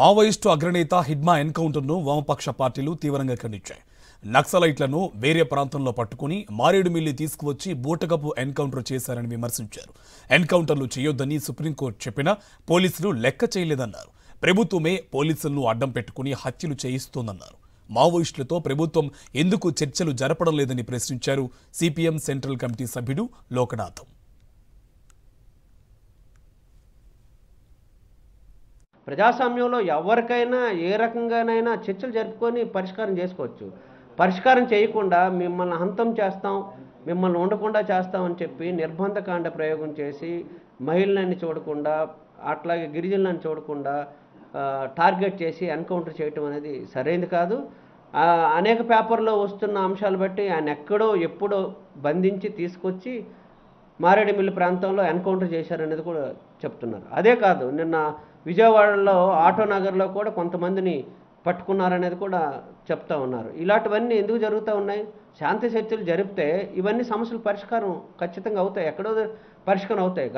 Maoist అగ్రనేత హిడ్మా ఎన్కౌంటర్ను వామపక్ష పార్టీలు తీవ్రంగా ఖండించాయి. నక్సలైట్లను వేరే ప్రాంతంలో పట్టుకుని మారేడుమిల్లి తీసుకువచ్చి బూటకపు ఎన్కౌంటర్ చేశారని విమర్శించారు. ఎన్కౌంటర్లు చేయొద్దని సుప్రీంకోర్టు చెప్పినా పోలీసులు లెక్క చేయలేదన్నారు. ప్రభుత్వమే పోలీసులను అడ్డం పెట్టుకుని హత్యలు చేయిస్తోందన్నారు. మావోయిస్టులతో ప్రభుత్వం ఎందుకు చర్చలు జరపడం లేదని ప్రశ్నించారు సిపిఎం సెంట్రల్ కమిటీ సభ్యుడు లోకనాథం. ప్రజాస్వామ్యంలో ఎవరికైనా ఏ రకంగానైనా చర్చలు జరుపుకొని పరిష్కారం చేసుకోవచ్చు. పరిష్కారం చేయకుండా మిమ్మల్ని హంతం చేస్తాం, మిమ్మల్ని ఉండకుండా చేస్తామని చెప్పి నిర్బంధకాండ ప్రయోగం చేసి మహిళలని చూడకుండా అట్లాగే గిరిజనులను చూడకుండా టార్గెట్ చేసి ఎన్కౌంటర్ చేయటం అనేది సరైనది కాదు. అనేక పేపర్లో వస్తున్న అంశాలు బట్టి ఆయన ఎప్పుడో బంధించి తీసుకొచ్చి మారేడుమిల్లి ప్రాంతంలో ఎన్కౌంటర్ చేశారనేది కూడా చెప్తున్నారు. అదే కాదు, నిన్న విజయవాడలో ఆటోనగర్లో కూడా కొంతమందిని పట్టుకున్నారనేది కూడా చెప్తా ఉన్నారు. ఇలాంటివన్నీ ఎందుకు జరుగుతూ ఉన్నాయి? శాంతి చర్చలు జరిపితే ఇవన్నీ సమస్యలు పరిష్కారం ఖచ్చితంగా అవుతాయి, ఎక్కడో పరిష్కారం అవుతాయి.